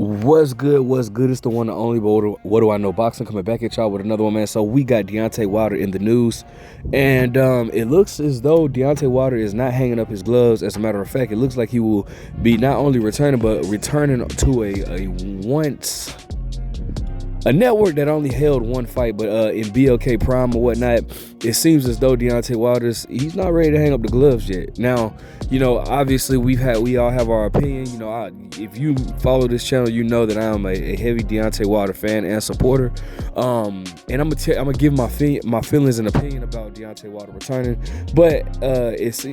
What's good? What's good? It's the one and only, but what do I know? Boxing coming back at y'all with another one, man. So we got Deontay Wilder in the news, and it looks as though Deontay Wilder is not hanging up his gloves. As a matter of fact, it looks like he will be not only returning, but returning to a network that only held one fight, but in BLK Prime or whatnot. It seems as though Deontay Wilder's he's not ready to hang up the gloves yet. Now, obviously we all have our opinion. If you follow this channel, you know that I am a heavy Deontay Wilder fan and supporter. And I'm gonna give my feelings and opinion about Deontay Wilder returning. But it's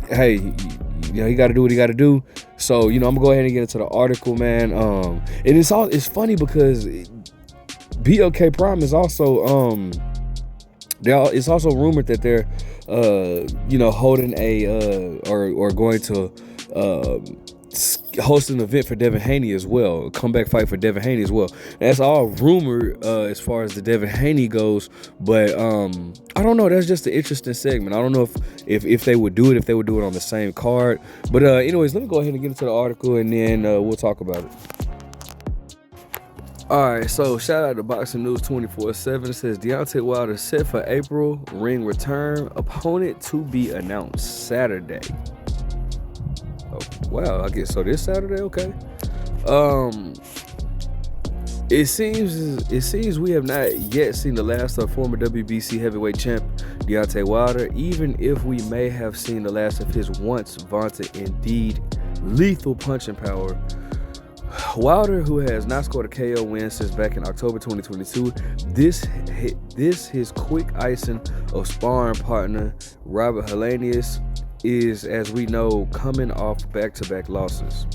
hey, he got to do what he got to do. So I'm gonna go ahead and get into the article, man. And it's funny because BLK Prime is also it's also rumored that they're holding or going to host an event for Devin Haney as well, a comeback fight for Devin Haney as well. That's all rumored as far as the Devin Haney goes, but I don't know. That's just an interesting segment. I don't know if they would do it, on the same card. But anyways, let me go ahead and get into the article, and then we'll talk about it. All right, so shout out to Boxing News 24/7. It says Deontay Wilder set for April ring return, opponent to be announced Saturday. Oh, wow, I guess so. This Saturday, okay. It seems we have not yet seen the last of former WBC heavyweight champ Deontay Wilder, even if we may have seen the last of his once vaunted, indeed lethal punching power. Wilder, who has not scored a KO win since back in October 2022, this his quick icing of sparring partner Robert Helenius is, as we know, coming off back-to-back losses.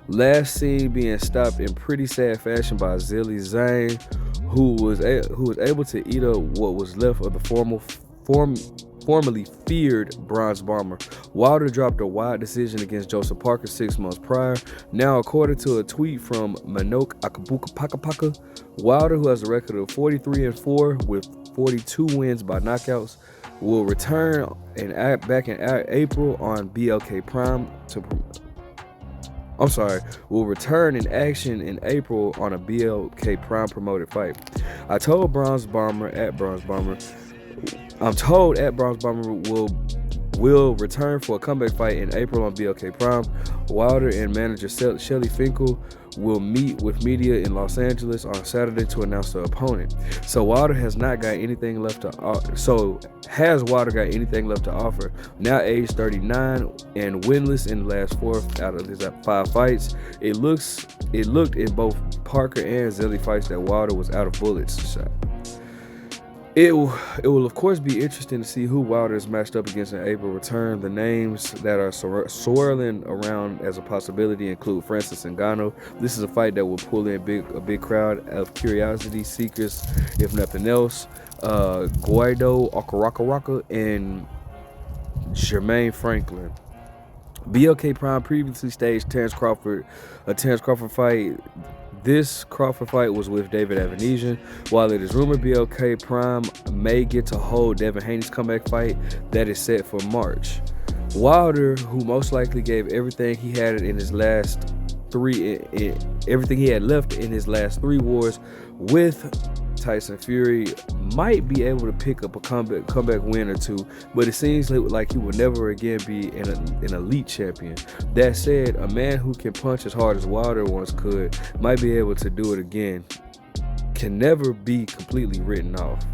Last seen being stopped in pretty sad fashion by Zhilei Zhang, who was able to eat up what was left of the formerly feared bronze bomber. Wilder dropped a wide decision against Joseph Parker 6 months prior. Now, according to a tweet from Manok Akabukapakapaka, Wilder, who has a record of 43-4 with 42 wins by knockouts, will return back in April on BLK Prime will return in action in April on a BLK Prime promoted fight. I'm told at Bronze Bomber will return for a comeback fight in April on BLK Prime. Wilder and manager Shelly Finkel will meet with media in Los Angeles on Saturday to announce the opponent. So Wilder has not got anything left to offer? Now age 39 and winless in the last 4 out of his 5 fights. It looked in both Parker and Zhilei fights that Wilder was out of bullets. It will of course be interesting to see who Wilder is matched up against in April return. The names that are swirling around as a possibility include Francis Ngannou. This is a fight that will pull in a big crowd of curiosity seekers, if nothing else. Guido Okaraka and Jermaine Franklin. BLK Prime previously staged a Terence Crawford fight. This Crawford fight was with David Avanesian. While it is rumored BLK Prime may get to hold Devin Haney's comeback fight that is set for March. Wilder, who most likely gave everything he had in his last everything he had left in his last 3 wars with Tyson Fury, might be able to pick up a comeback win or 2, but it seems like he will never again be an elite champion. That said, a man who can punch as hard as Wilder once could might be able to do it again. Can never be completely written off.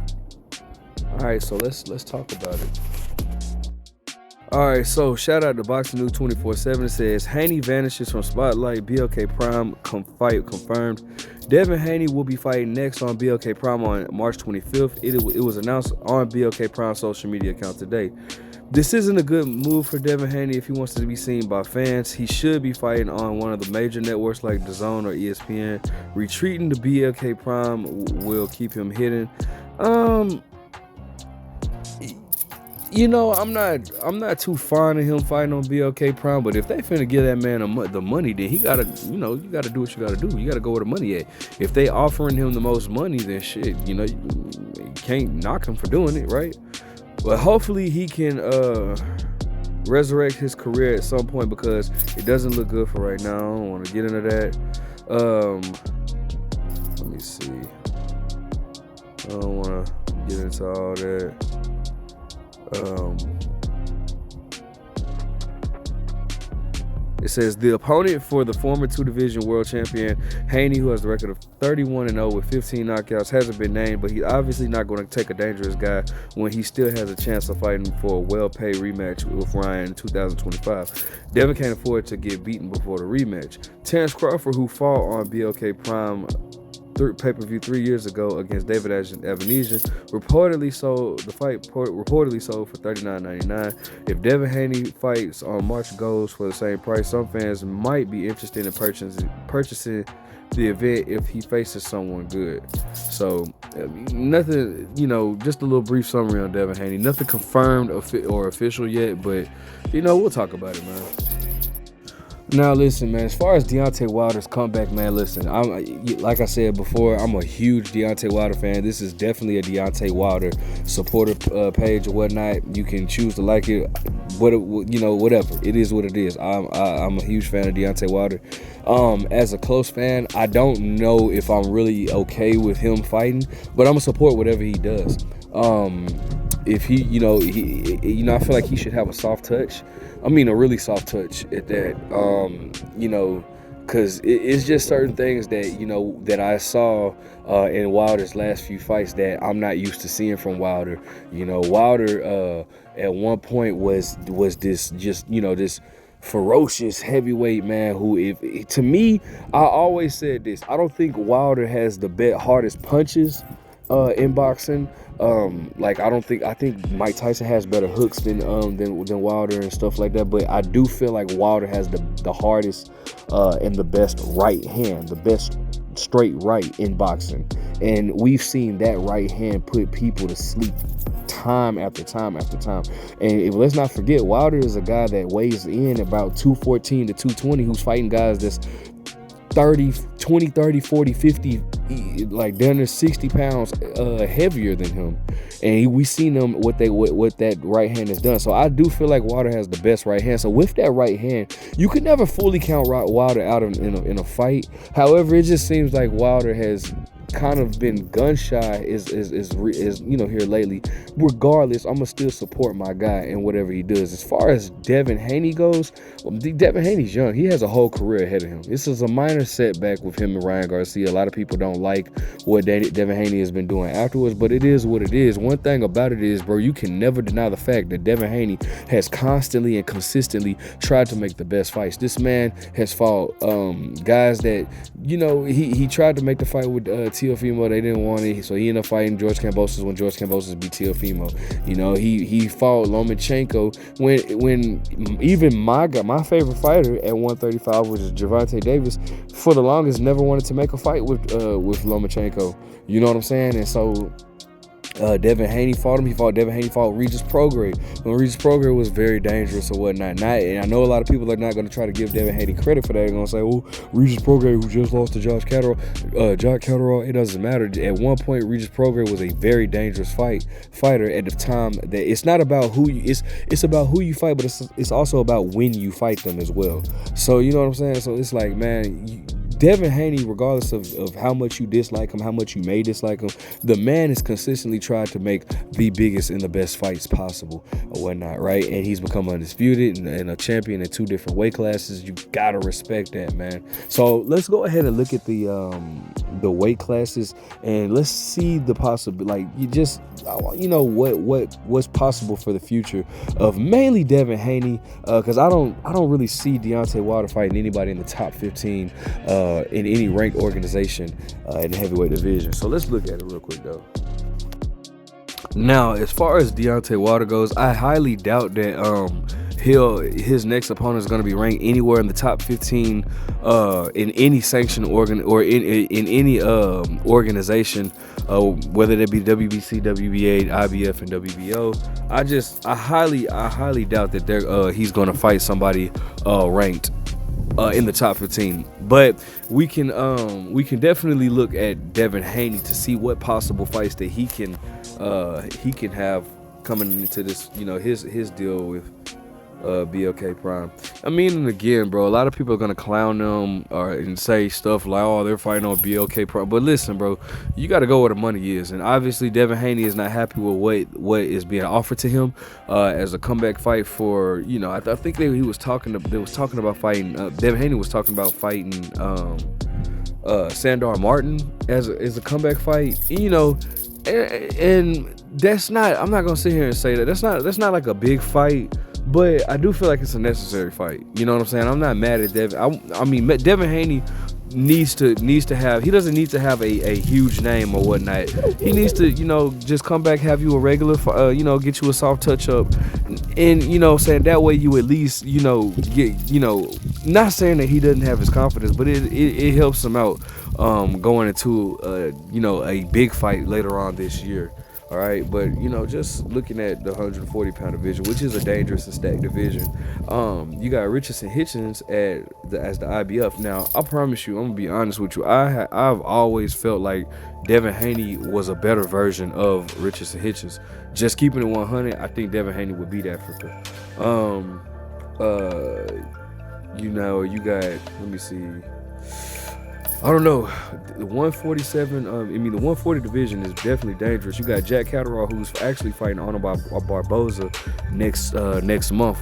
All right, so let's talk about it. All right, so shout out to Boxing News 24/7. It says Haney vanishes from spotlight. BLK Prime fight confirmed. Devin Haney will be fighting next on BLK Prime on March 25th. It was announced on BLK Prime social media account today. This isn't a good move for Devin Haney if he wants to be seen by fans. He should be fighting on one of the major networks like DAZN or ESPN. Retreating to BLK Prime will keep him hidden. I'm not too fond of him fighting on BLK Prime, but if they finna give that man the money, then he gotta, you gotta do what you gotta do. You gotta go where the money at. If they offering him the most money, then shit, you can't knock him for doing it, right? But hopefully he can resurrect his career at some point, because it doesn't look good for right now. I don't want to get into that. Let me see. I don't want to get into all that. It says the opponent for the former 2-division world champion Haney, who has a record of 31-0 with 15 knockouts, hasn't been named, but he's obviously not going to take a dangerous guy when he still has a chance of fighting for a well-paid rematch with Ryan in 2025. Devin can't afford to get beaten before the rematch. Terrence Crawford, who fought on BLK Prime pay-per-view 3 years ago against David Avanesian, reportedly sold for $39.99. If Devin Haney fights on March goes for the same price, some fans might be interested in purchasing the event if he faces someone good. So nothing, just a little brief summary on Devin Haney. Nothing confirmed or official yet, but we'll talk about it, man. Now, listen, man, as far as Deontay Wilder's comeback, man, listen, like I said before, I'm a huge Deontay Wilder fan. This is definitely a Deontay Wilder supporter page or whatnot. You can choose to like it, whatever. It is what it is. I'm a huge fan of Deontay Wilder. As a close fan, I don't know if I'm really okay with him fighting, but I'm gonna support whatever he does. If he, I feel like he should have a soft touch. I mean, a really soft touch at that, because it's just certain things that, that I saw in Wilder's last few fights that I'm not used to seeing from Wilder. Wilder at one point was this this ferocious heavyweight man who, to me, I always said this, I don't think Wilder has the hardest punches in boxing. I think Mike Tyson has better hooks than Wilder and stuff like that, but I do feel like Wilder has the hardest and the best right hand, the best straight right in boxing, and we've seen that right hand put people to sleep time after time after time. And let's not forget, Wilder is a guy that weighs in about 214 to 220, who's fighting guys that's 20, 30, 40, 50, like down to 60 pounds heavier than him. And we seen them what that right hand has done. So I do feel like Wilder has the best right hand. So with that right hand, you could never fully count Wilder out in a fight. However, it just seems like Wilder has kind of been gun shy is here lately. Regardless, I'm gonna still support my guy and whatever he does. As far as Devin Haney goes, Devin Haney's young. He has a whole career ahead of him. This is a minor setback with him and Ryan Garcia. A lot of people don't like what Devin Haney has been doing afterwards, but it is what it is. One thing about it is, bro, you can never deny the fact that Devin Haney has constantly and consistently tried to make the best fights. This man has fought guys that, he tried to make the fight with Teofimo. They didn't want it, so he ended up fighting George Kambosos when George Kambosos beat Teofimo. He fought Lomachenko when even my favorite fighter at 135, which is Gervonta Davis, for the longest never wanted to make a fight with Lomachenko. You know what I'm saying? And so Devin Haney fought him. Devin Haney fought Regis Prograis when Regis Prograis was very dangerous or whatnot. And I know a lot of people are not going to try to give Devin Haney credit for that. They're going to say, "Oh, Regis Prograis, who just lost to Josh Catterall." It doesn't matter. At one point, Regis Prograis was a very dangerous fighter at the time. That it's not about who you, it's about who you fight, but it's also about when you fight them as well. So you know what I'm saying? So it's like, man, Devin Haney, regardless of how much you dislike him, how much you may dislike him, the man has consistently tried to make the biggest and the best fights possible or whatnot, right? And he's become undisputed and a champion in 2 different weight classes. You gotta respect that, man. So let's go ahead and look at the weight classes and let's see the possible, what's possible for the future of mainly Devin Haney, because I don't really see Deontay Wilder fighting anybody in the top 15 in any ranked organization in the heavyweight division. So let's look at it real quick though. Now, as far as Deontay Wilder goes, I highly doubt that his next opponent is going to be ranked anywhere in the top 15 in any sanctioned organ or in any organization, whether that be WBC, WBA, IBF, and WBO. I highly doubt that he's going to fight somebody ranked in the top 15. But we can definitely look at Devin Haney to see what possible fights that he can have coming into this, his deal with BLK Prime. I mean, and again, bro, a lot of people are gonna clown them and say stuff like, "Oh, they're fighting on BLK Prime." But listen, bro, you got to go where the money is, and obviously, Devin Haney is not happy with what is being offered to him as a comeback fight for. You know, I think they was talking about fighting. Devin Haney was talking about fighting Sandor Martin as a comeback fight. You know, and that's not. I'm not gonna sit here and say that. That's not like a big fight. But I do feel like it's a necessary fight. You know what I'm saying? I'm not mad at Devin. I mean, Devin Haney needs to have. He doesn't need to have a huge name or whatnot. He needs to, you know, just come back, have you a regular, you know, get you a soft touch up, and you know, saying that way you at least, you know, get, you know, not saying that he doesn't have his confidence, but it helps him out going into you know, a big fight later on this year. All right, but you know, just looking at the 140-pound division, which is a dangerous and stacked division, you got Richardson Hitchens as the IBF. Now, I promise you, I'm gonna be honest with you. I've always felt like Devin Haney was a better version of Richardson Hitchens. Just keeping it 100, I think Devin Haney would beat Africa. You know, you got, let me see. I don't know. The 147, the 140 division is definitely dangerous. You got Jack Catterall, who's actually fighting Arnold Barboza next month,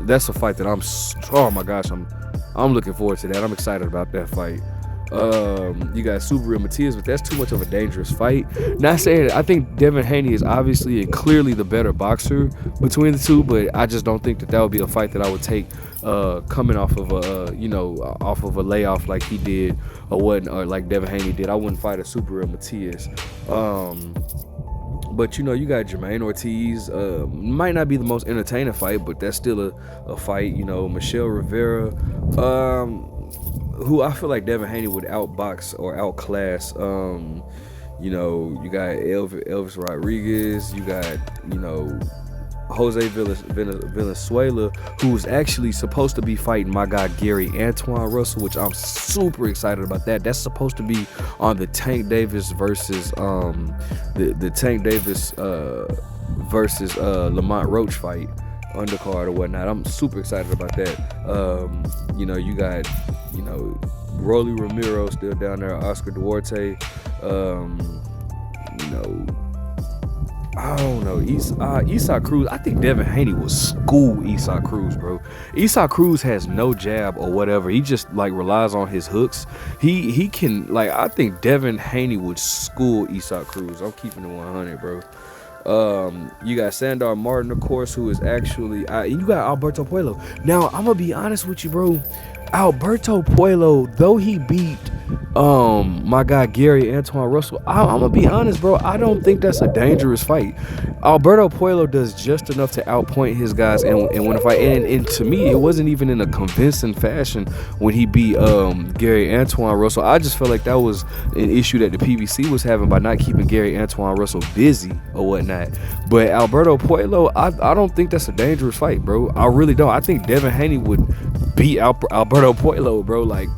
that's a fight that oh my gosh, I'm looking forward to that. I'm excited about that fight. You got Subaru Matias, but that's too much of a dangerous fight. Not saying that I think Devin Haney is obviously and clearly the better boxer between the two, but I just don't think that would be a fight that I would take coming off of off of a layoff like he did or like Devin Haney did. I wouldn't fight a Subaru Matias. But you know, you got Jermaine Ortiz. Might not be the most entertaining fight, but that's still a fight. You know, Michelle Rivera. Who I feel like Devin Haney would outbox or outclass. You know, you got Elvis Rodriguez. You got, you know, Jose Valenzuela, who's actually supposed to be fighting my guy Gary Antoine Russell, which I'm super excited about that. That's supposed to be on the Tank Davis versus the Tank Davis versus Lamont Roach fight, undercard or whatnot. I'm super excited about that. You know, you got, you know, Rolly Romero still down there, Oscar Duarte, you know, I don't know, Isaac Cruz. I think Devin Haney will school Isaac Cruz, bro. Isaac Cruz has no jab or whatever. He just like relies on his hooks. He can, like, I think Devin Haney would school Isaac Cruz. I'm keeping it 100, bro. You got Sandor Martin, of course, who is actually you got Alberto Puello. Now, I'm gonna be honest with you, bro. Alberto Puello, though he beat my guy Gary Antoine Russell, I'm gonna be honest, bro, I don't think that's a dangerous fight. Alberto Puello does just enough to outpoint his guys and win a fight, and to me, it wasn't even in a convincing fashion when he beat Gary Antoine Russell. I just felt like that was an issue that the PBC was having by not keeping Gary Antoine Russell busy or whatnot. But Alberto Puello, I don't think that's a dangerous fight, bro. I really don't. I think Devin Haney would beat Alberto Puello, bro, like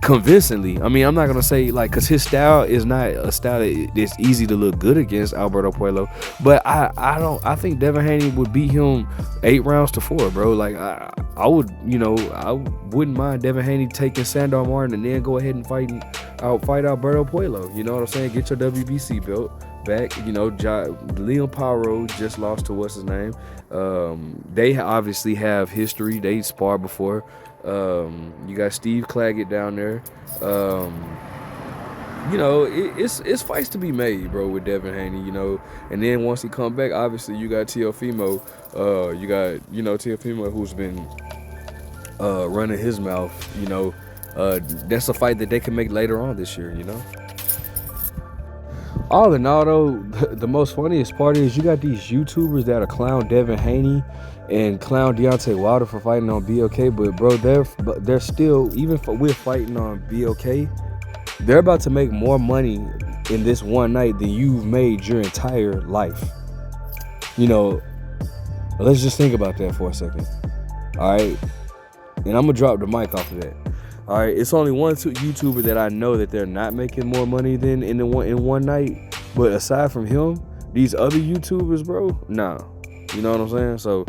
convincingly. I mean, I'm not gonna say like, cause his style is not a style that is easy to look good against Alberto Puello, but I think Devin Haney would beat him 8 rounds to 4, bro. Like I would, you know, I wouldn't mind Devin Haney taking Sandor Martin and then go ahead and fight Alberto Puello. You know what I'm saying? Get your WBC belt back. You know, Leon Paro just lost to what's his name. They obviously have history. They sparred before. You got Steve Claggett down there. You know, it's fights to be made, bro, with Devin Haney, you know. And then once he come back, obviously you got Teofimo. You got, you know, Teofimo, who's been running his mouth, you know. That's a fight that they can make later on this year, you know. All in all, though, the most funniest part is you got these YouTubers that are clown Devin Haney and clown Deontay Wilder for fighting on BLK, but bro, they're still, even we're fighting on BLK, they're about to make more money in this one night than you've made your entire life. You know, let's just think about that for a second. All right, and I'm gonna drop the mic off of that. All right, it's only one YouTuber that I know that they're not making more money than in one night. But aside from him, these other YouTubers, bro, nah. You know what I'm saying? So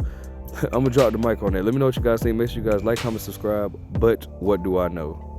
I'm gonna drop the mic on that. Let me know what you guys think. Make sure you guys like, comment, subscribe. But what do I know?